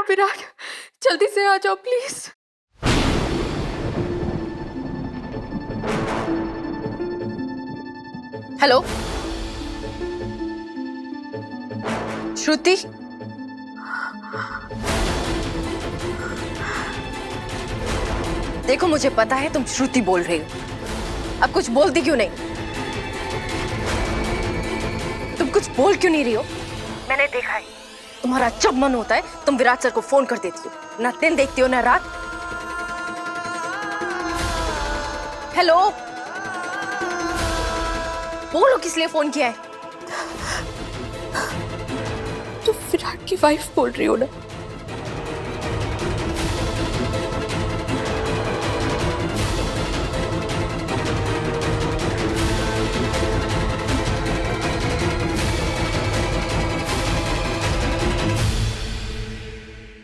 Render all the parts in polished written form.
विराट, जल्दी से आ जाओ प्लीज। हेलो श्रुति, देखो मुझे पता है तुम श्रुति बोल रही हो, अब कुछ बोलती क्यों नहीं? तुम कुछ बोल क्यों नहीं रही हो? मैंने देखा है तुम्हारा जब मन होता है तुम विराट सर को फोन कर देती हो, ना दिन देखती हो ना रात। हेलो, बोलो किस लिए फोन किया है? तो विराट की वाइफ बोल रही हो ना?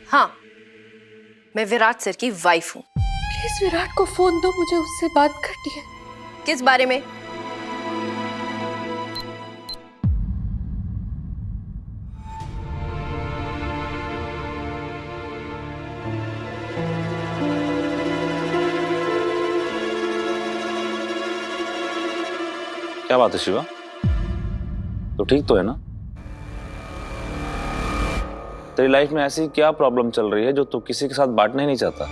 हाँ, मैं विराट सर की वाइफ हूँ। प्लीज विराट को फोन दो, मुझे उससे बात करनी है। किस बारे में? क्या बात है शिवा, तो ठीक तो है ना? तेरी लाइफ में ऐसी क्या प्रॉब्लम चल रही है जो तू किसी के साथ बांटना ही नहीं चाहता?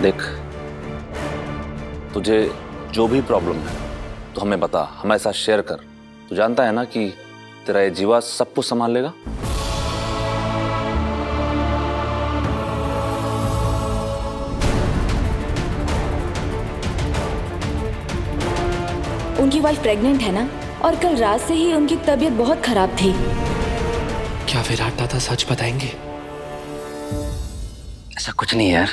देख, तुझे जो भी प्रॉब्लम है तो हमें बता, हमारे साथ शेयर कर। तू जानता है ना कि तेरा ये जीवा सब कुछ संभाल लेगा। उनकी वाइफ प्रेग्नेंट है ना, और कल रात से ही उनकी तबीयत बहुत खराब थी। क्या विराट दादा सच बताएंगे? ऐसा कुछ नहीं यार,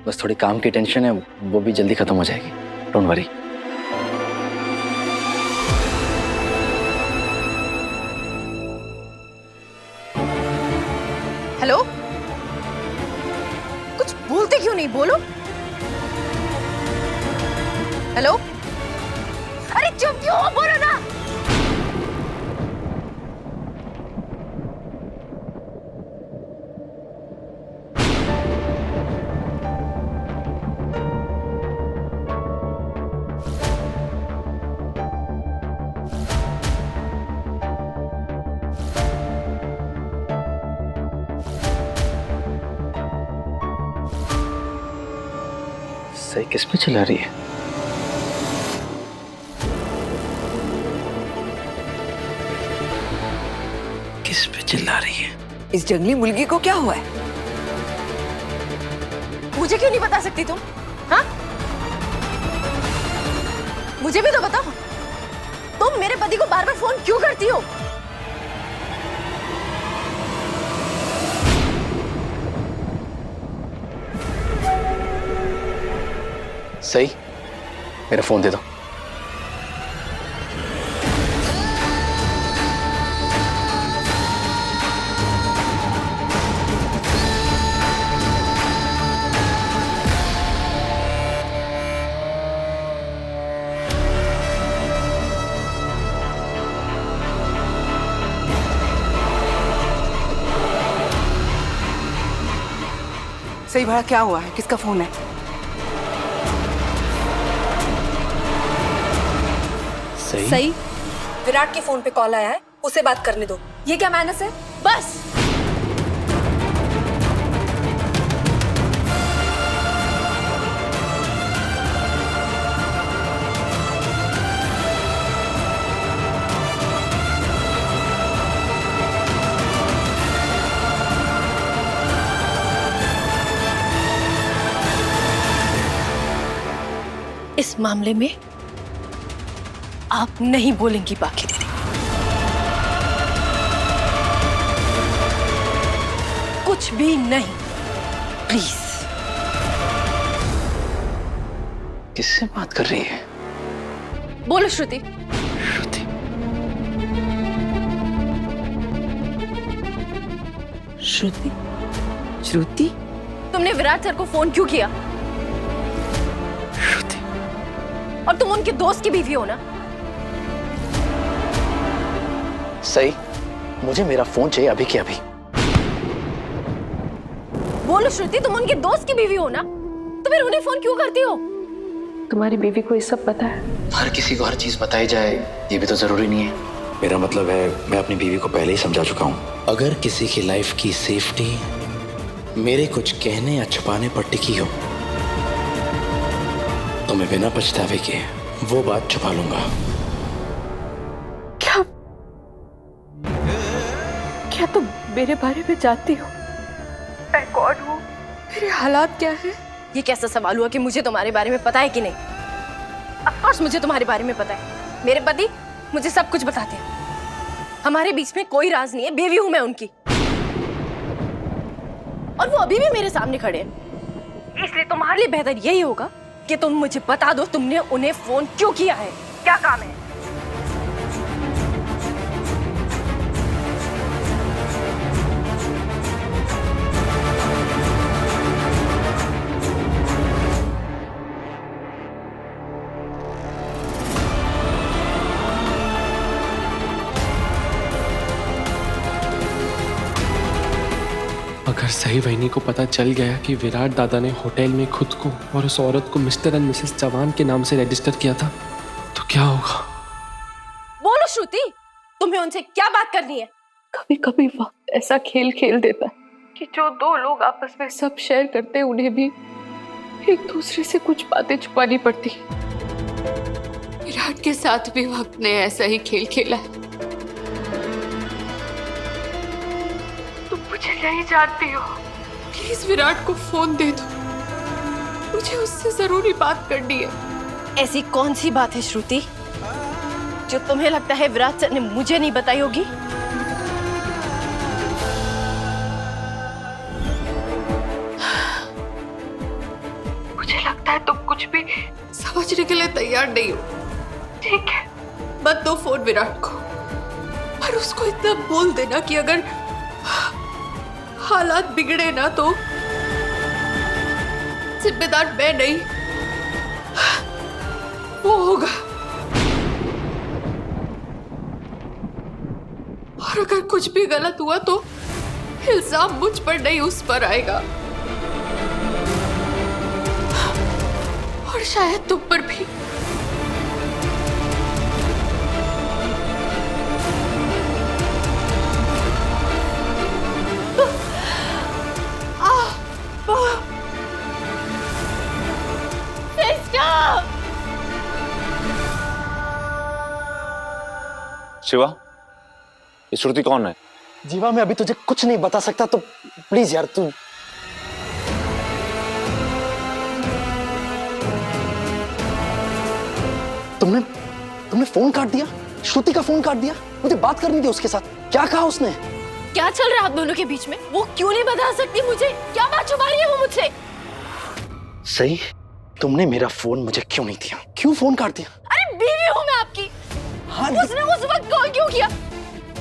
बस थोड़ी काम की टेंशन है, वो भी जल्दी खत्म हो जाएगी। Don't worry. हेलो, कुछ बोलते क्यों नहीं? बोलो। हेलो, अरे चुप क्यों हो? बोलो ना। सही किस पे चला रही है? किस पे चिल्ला रही है? इस जंगली मुर्गी को क्या हुआ है? मुझे क्यों नहीं बता सकती तुम? हाँ, मुझे भी तो बताओ, तुम मेरे पति को बार बार फोन क्यों करती हो? सही, मेरा फोन दे दो। सही भला क्या हुआ है? किसका फोन है? सही, विराट के फोन पे कॉल आया है, उसे बात करने दो। ये क्या मैनर्स है? बस। इस मामले में आप नहीं बोलेंगी बाकी दीदी। कुछ भी नहीं, प्लीज। किससे बात कर रही है? बोलो श्रुति। श्रुति। श्रुति? श्रुति? तुमने विराट सर को फोन क्यों किया? और तुम उनके दोस्त की बीवी हो ना। सही, मुझे मेरा फोन चाहिए अभी के अभी। बोलो श्रुति, तुम उनके दोस्त की बीवी हो ना, तो फिर उन्हें फोन क्यों करती हो? तुम्हारी बीवी को ये सब पता है? हर किसी को हर चीज बताई जाए ये भी तो जरूरी नहीं है। मेरा मतलब है मैं अपनी बीवी को पहले ही समझा चुका हूँ। अगर किसी की लाइफ की सेफ्टी मेरे कुछ कहने या छुपाने पर टिकी हो तो मैं बिना पछतावे के वो बात छुपा लूंगा। क्या तुम मेरे बारे में जानती हो? मैं कौन हूँ? मेरे हालात क्या है? ये कैसा सवाल हुआ कि मुझे तुम्हारे बारे में पता है कि नहीं? ऑफ कोर्स मुझे तुम्हारे बारे में पता है। मेरे पति मुझे सब कुछ बताते हैं। हमारे बीच में कोई राज नहीं है, बीवी हूं मैं उनकी। और वो अभी भी मेरे सामने खड़े हैं। इसलिए तुम्हारे लिए बेहतर यही होगा कि तुम मुझे बता दो तुमने उन्हें फोन क्यों किया है, क्या काम है? अगर सही वहिनी को पता चल गया कि विराट दादा ने होटल में खुद को और उस औरत को मिस्टर एंड मिसेस चौहान के नाम से रजिस्टर किया था तो क्या होगा? बोलो श्रुति, तुम्हें उनसे क्या बात करनी है? कभी कभी वक्त ऐसा खेल खेल देता है कि जो दो लोग आपस में सब शेयर करते हैं उन्हें भी एक दूसरे से कुछ बातें छुपानी पड़ती है। विराट के साथ भी वक्त ने ऐसा ही खेल खेला है। तुम मुझे नहीं जानती हो, प्लीज विराट को फोन दे दो, मुझे उससे जरूरी बात करनी है। ऐसी कौन सी बात है श्रुति जो तुम्हें लगता है विराट सर ने मुझे नहीं बताई होगी? मुझे लगता है तुम कुछ भी समझने के लिए तैयार नहीं हो। ठीक है, मत दो फोन विराट को, पर उसको इतना बोल देना कि अगर हालात बिगड़े ना तो जिम्मेदार मैं नहीं, वो होगा। और अगर कुछ भी गलत हुआ तो इल्जाम मुझ पर नहीं उस पर आएगा, और शायद तुम पर भी। शिवा, ये श्रुति कौन है? जीवा, मैं अभी तुझे कुछ नहीं बता सकता, तो प्लीज यार तू। तुमने फोन काट दिया, श्रुति का फोन काट दिया। मुझे बात करनी थी उसके साथ। क्या कहा उसने? क्या चल रहा है आप दोनों के बीच में? वो क्यों नहीं बता सकती मुझे? क्या बात छुपा रही है वो मुझसे? सही, तुमने मेरा फोन मुझे क्यों नहीं दिया? क्यों फोन काट दिया? अरे बीवी हूँ मैं आपकी। हाँ, उसने उस वक्त कॉल क्यों किया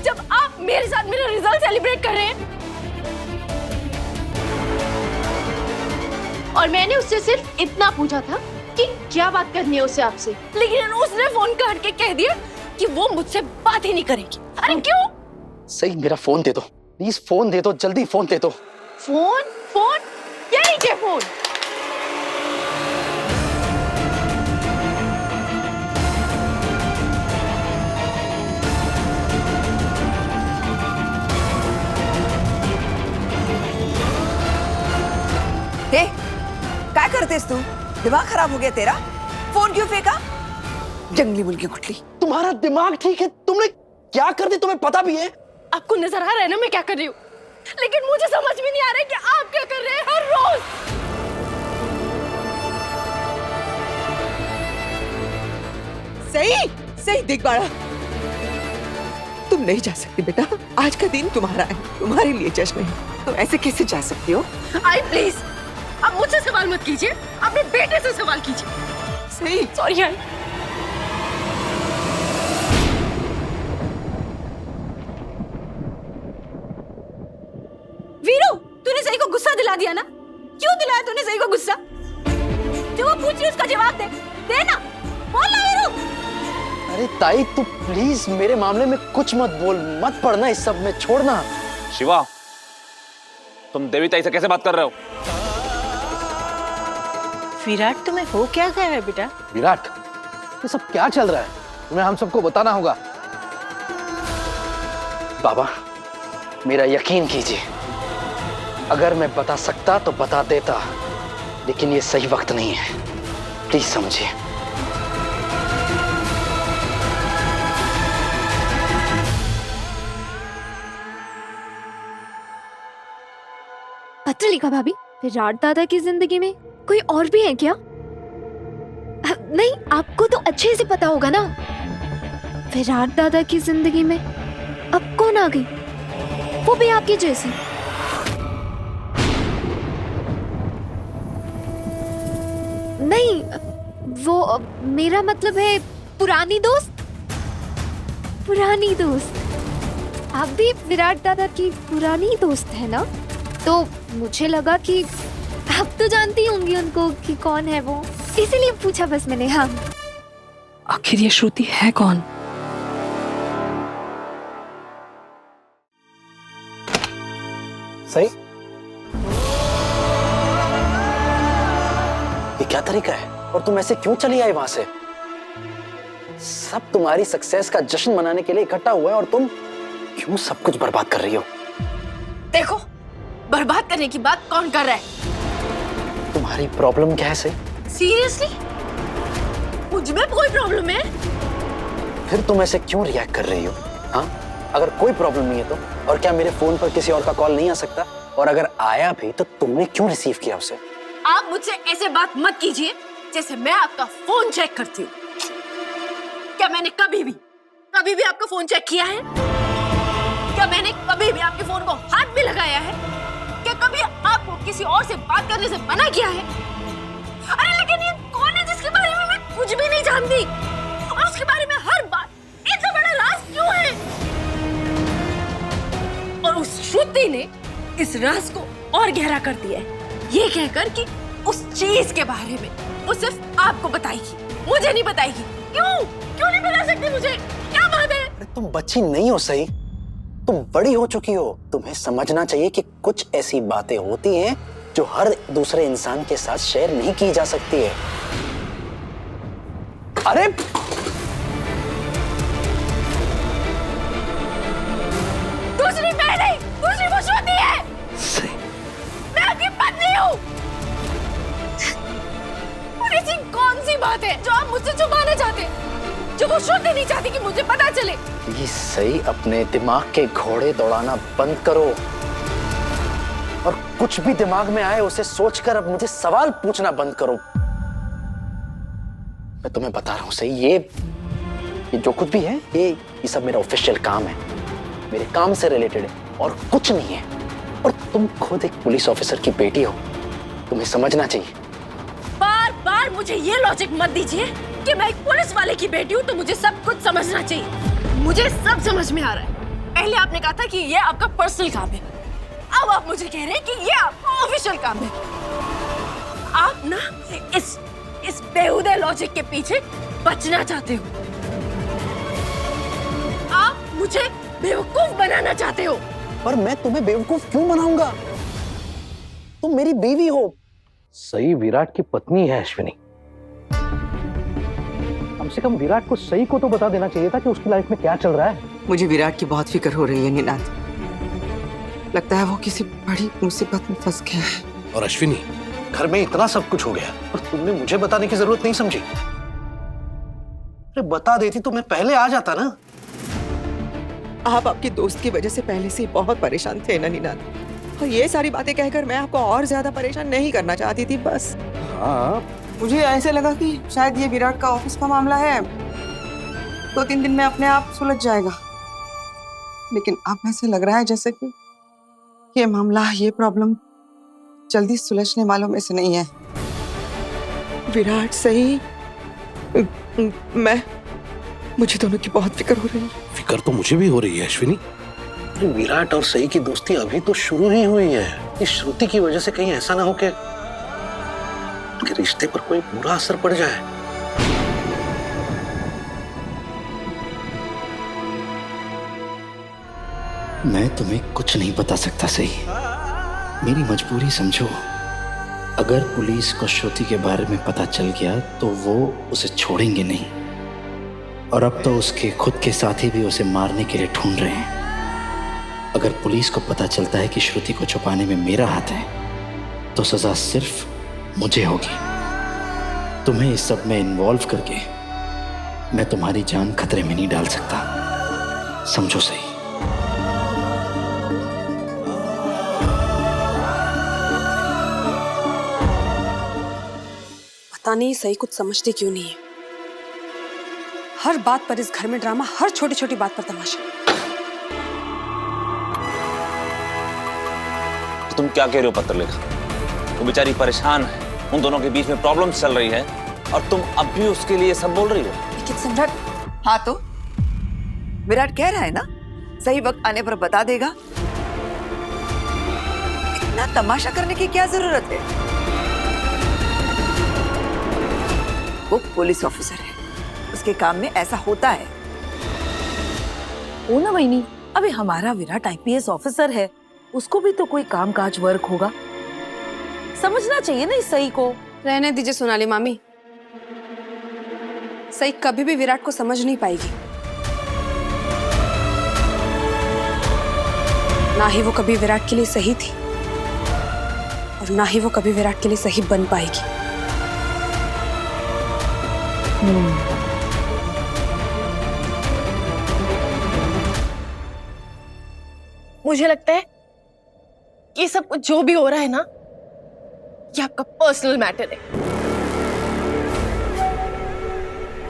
जब आप मेरे साथ मेरा रिजल्ट सेलिब्रेट कर रहे हैं? और मैंने उससे सिर्फ इतना पूछा था कि क्या बात करनी है उसे आपसे, लेकिन उसने फोन काट के कह दिया कि वो मुझसे बात ही नहीं करेगी। अरे क्यों? सही, मेरा फोन दे दो प्लीज, फोन दे दो, जल्दी फोन दे दो। फोन फोन क्या लीजिए फोन। हे, क्या करतेस तू? दिमाग खराब हो गया तेरा? फोन क्यों फेंका? जंगली मुर्गी कुटली। तुम्हारा दिमाग ठीक है? तुमने क्या कर दी तुम्हें पता भी है? आपको नजर आ रहा है ना मैं क्या कर रही हूँ, लेकिन मुझे समझ में नहीं आ रहा है कि आप क्या कर रहे हैं हर रोज। सही सही देख बाड़ा, तुम नहीं जा सकती बेटा। आज का दिन तुम्हारा है, तुम्हारे लिए जश्न है। तुम ऐसे कैसे जा सकती हो? आई प्लीज, आप मुझसे सवाल मत कीजिए, अपने बेटे से सवाल कीजिए। सही, सॉरी आई। वीरू, तूने सही को गुस्सा दिला दिया ना? क्यों दिलाया तूने सही को गुस्सा? जो वो पूछ रही है उसका जवाब दे। दे ना, बोल अरे ताई तू प्लीज मेरे मामले में कुछ मत बोल, मत पड़ना इस सब में, छोड़ना। शिवा, तुम देवी ताई से कैसे बात कर रहे हो? विराट, तुम्हें हो क्या गया है बेटा? विराट, ये सब क्या चल रहा है? तुम्हें हम सबको बताना होगा। बाबा, मेरा यकीन कीजिए, अगर मैं बता सकता तो बता देता, लेकिन ये सही वक्त नहीं है, प्लीज समझिए। पत्र लिखा भाभी, विराट दादा की जिंदगी में कोई और भी है क्या? नहीं, आपको तो अच्छे से पता होगा ना। विराट दादा की जिंदगी में अब कौन आ गई, वो भी आपके जैसी। नहीं, वो मेरा मतलब है पुरानी दोस्त। पुरानी दोस्त, आप भी विराट दादा की पुरानी दोस्त है ना? तो मुझे लगा कि आप तो जानती होंगी उनको कि कौन है वो, इसीलिए पूछा बस मैंने। हाँ, आखिर ये श्रुति है कौन? सही, ये क्या तरीका है? और तुम ऐसे क्यों चली आई वहां से? सब तुम्हारी सक्सेस का जश्न मनाने के लिए इकट्ठा हुआ है और तुम क्यों सब कुछ बर्बाद कर रही हो? देखो, बर्बाद करने की बात कौन कर रहा है? तुम्हारी प्रॉब्लम क्या है सही? सीरियसली? मुझ में कोई प्रॉब्लम है? फिर तुम ऐसे क्यों रिएक्ट कर रही हो? हाँ, अगर कोई प्रॉब्लम नहीं है तो, और क्या मेरे फोन पर किसी और का कॉल नहीं आ सकता? और अगर आया भी तो तुमने क्यों रिसीव किया उसे? आप मुझसे ऐसे बात मत कीजिए जैसे मैं आपका फोन चेक करती हूँ। क्या मैंने कभी भी आपका फोन चेक किया है? क्या मैंने कभी भी आपके फोन को हाथ भी लगाया है? क्या कभी आपको किसी और से बात करने से मना किया है? अरे लेकिन ये कौन है जिसके बारे में मैं कुछ भी नहीं जानती और उसके बारे में हर बात इतना बड़ा राज क्यों है? और उस श्रुति ने इस राज को और गहरा कर दिया है, ये कहकर कि उस चीज के बारे में वो सिर्फ आपको बताएगी, मुझे नहीं बताएगी। क्यों नहीं बता सकती मुझे? क्या बात है? अरे तुम बच्ची नहीं हो सही, तुम बड़ी हो चुकी हो। तुम्हें समझना चाहिए कि कुछ ऐसी बातें होती हैं जो हर दूसरे इंसान के साथ शेयर नहीं की जा सकती है। अरे दूसरी मैं नहीं, दूसरी वो श्रुति है। मैं आपकी पत्नी हूँ। और ऐसी कौन सी बात है जो आप मुझसे छुपाना चाहते हैं, जो वो श्रुति नहीं चाहती कि मुझे पता चले? ये सही, अपने दिमाग के घोड़े दौड़ाना बंद करो और कुछ भी दिमाग में आए उसे सोचकर अब मुझे सवाल पूछना बंद करो। मैं तुम्हें बता रहा हूं सही, ये जो कुछ भी है ये सब मेरा ऑफिशियल काम है, मेरे काम से रिलेटेड है और कुछ नहीं है। और तुम खुद एक पुलिस ऑफिसर की बेटी हो, तुम्हें समझना चाहिए। बार बार मुझे ये लॉजिक मत दीजिए कि मैं एक पुलिस वाले की बेटी हूँ तो मुझे सब कुछ समझना चाहिए। मुझे सब समझ में आ रहा है। पहले आपने कहा था कि ये आपका पर्सनल काम है, अब आप मुझे कह रहे हैं कि ये आपका ऑफिशियल काम है। आप ना इस बेहुदे लॉजिक के पीछे बचना चाहते हो। आप मुझे बेवकूफ बनाना चाहते हो। पर मैं तुम्हें बेवकूफ क्यों बनाऊंगा? तुम मेरी बीवी हो। सही विराट की पत्नी है अश्विनी। कम से कम विराट को सही को तो बता देना चाहिए था कि उसकी लाइफ में क्या चल रहा है। मुझे विराट की बहुत फिक्र हो रही है निनाद, लगता है वो किसी बड़ी मुसीबत में फंस गया है। और अश्विनी, घर में इतना सब कुछ हो गया और तुमने मुझे बताने की जरूरत नहीं समझी। अरे बता देती तो मैं पहले आ जाता ना। आप आपकी दोस्त की वजह से पहले से बहुत परेशान थे ना निनाद, और ये सारी बातें कहकर मैं आपको और ज्यादा परेशान नहीं करना चाहती थी। बस हाँ, मुझे ऐसे लगा कि शायद ये विराट का ऑफिस का मामला है, 2-3 दिन में अपने आप सुलझ जाएगा। लेकिन अब ऐसे लग रहा है जैसे कि ये मामला, ये प्रॉब्लम जल्दी सुलझने वालों में से नहीं है। विराट सही, मुझे दोनों की बहुत फिक्र हो रही है। फिक्र तो मुझे भी हो रही है अश्विनी। अरे विराट और सई की दोस्ती अभी तो शुरू ही हुई है। इस श्रुति की वजह से कहीं ऐसा ना हो कि उनके रिश्ते पर कोई बुरा असर पड़ जाए। मैं तुम्हें कुछ नहीं बता सकता सही। मेरी मजबूरी समझो। अगर पुलिस को श्रुति के बारे में पता चल गया तो वो उसे छोड़ेंगे नहीं, और अब तो उसके खुद के साथी भी उसे मारने के लिए ढूंढ रहे हैं। अगर पुलिस को पता चलता है कि श्रुति को छुपाने में मेरा हाथ है तो सजा सिर्फ मुझे होगी। तुम्हें इस सब में इन्वॉल्व करके मैं तुम्हारी जान खतरे में नहीं डाल सकता, समझो सही। पता नहीं सही कुछ समझती क्यों नहीं है। हर बात पर इस घर में ड्रामा, हर छोटी छोटी बात पर तमाशा। तो तुम क्या कह रहे हो पत्रलेखा? वो बेचारी परेशान है, उन दोनों के बीच में प्रॉब्लम चल रही है और तुम अब भी उसके लिए सब बोल रही हो। लेकिन सम्राट, हाँ तो विराट कह रहा है ना सही वक्त आने पर बता देगा। इतना तमाशा करने की क्या जरूरत है? वो पुलिस ऑफिसर है, उसके काम में ऐसा होता है। ओ ना वहीनी, अबे हमारा विराट आईपीएस ऑफिसर है, उसको भी तो कोई कामकाज वर्क होगा, समझना चाहिए ना इस सही को। रहने दीजिए सोनाली मामी, सही कभी भी विराट को समझ नहीं पाएगी, ना ही वो कभी विराट के लिए सही थी और ना ही वो कभी विराट के लिए सही बन पाएगी। मुझे लगता है ये सब कुछ जो भी हो रहा है ना, ये आपका पर्सनल मैटर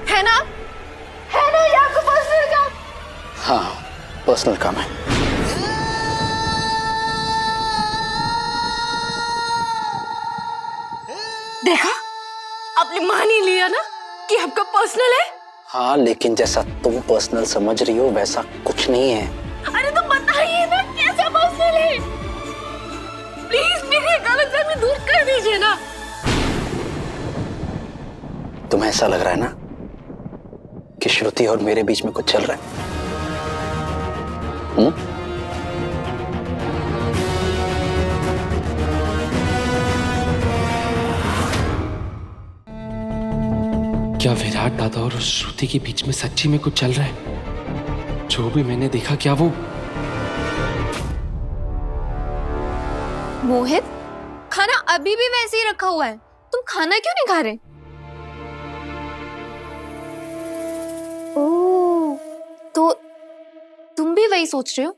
है ना? है ना ये आपका पर्सनल काम? हाँ, पर्सनल काम है। देखा, आपने मान ही लिया ना कि आपका पर्सनल है। हाँ, लेकिन जैसा तुम पर्सनल समझ रही हो वैसा कुछ नहीं है। अरे तो बताइए ना कैसा पर्सनल है? प्लीज मेरी गलतफहमी दूर कर दीजिए ना। तुम्हें ऐसा लग रहा है ना कि श्रुति और मेरे बीच में कुछ चल रहा है? क्या विराट दादा और उस श्रुति के बीच में सच्ची में कुछ चल रहा है? जो भी मैंने देखा, क्या वो मोहित, खाना अभी भी वैसे ही रखा हुआ है, तुम खाना क्यों नहीं खा रहे? ओह, तो तुम भी वही सोच रहे हो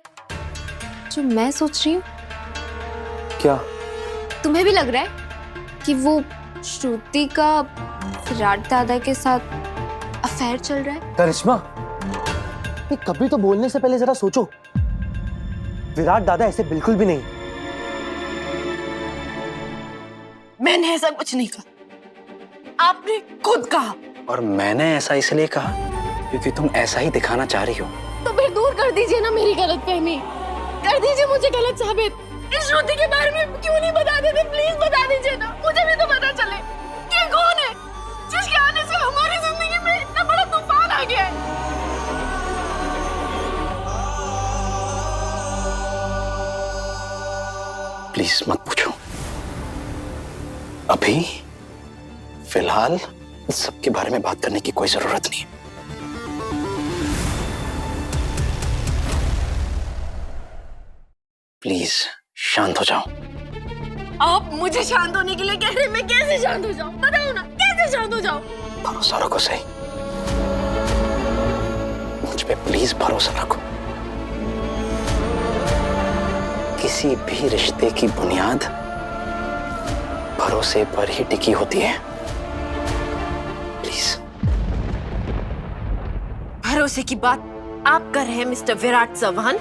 जो मैं सोच रही हूँ? क्या? तुम्हें भी लग रहा है कि वो श्रुति का विराट दादा के साथ अफेयर चल रहा है? करिश्मा, ये कभी तो बोलने से पहले जरा सोचो। विराट दादा ऐसे बिल्कुल भी नहीं। मैंने ऐसा कुछ नहीं कहा, आपने खुद कहा। और मैंने ऐसा इसलिए कहा क्योंकि तुम ऐसा ही दिखाना चाह रही हो। तो फिर दूर कर दीजिए ना मेरी गलतफहमी, कर दीजिए मुझे गलत साबित। इस श्रुति के बारे में क्यों नहीं बता देते? प्लीज बता दीजिए ना, मुझे भी तो पता चले कि कौन है जिसके आने से हमारी जिंदगी में इतना बड़ा तूफान आ गया है। प्लीज मत पूछो। अभी फिलहाल इस सब के बारे में बात करने की कोई जरूरत नहीं। प्लीज शांत हो जाओ। आप मुझे शांत होने के लिए कह रहे हैं, मैं कैसे शांत हो जाऊं? बताओ ना, कैसे शांत हो जाऊं? भरोसा रखो सही, मुझ पे प्लीज भरोसा रखो। किसी भी रिश्ते की बुनियाद भरोसे पर ही टिकी होती है। प्लीज। भरोसे की बात आप कर रहे हैं मिस्टर विराट चौहान?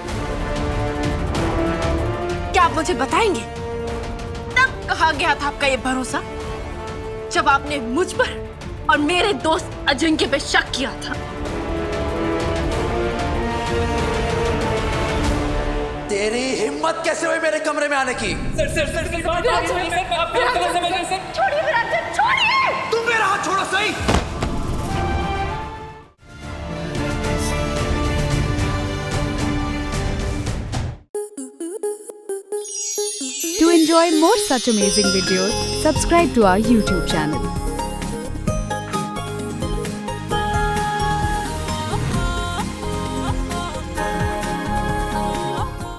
क्या आप मुझे बताएंगे तब कहा गया था आपका ये भरोसा जब आपने मुझ पर और मेरे दोस्त अजिंक्य पे शक किया था? तेरी हिम्मत कैसे हुई मेरे कमरे में आने की? छोड़िए विराट सर, छोड़िए। तुम मेरा हाथ छोड़ो सही। enjoy more such amazing videos, subscribe to our YouTube channel.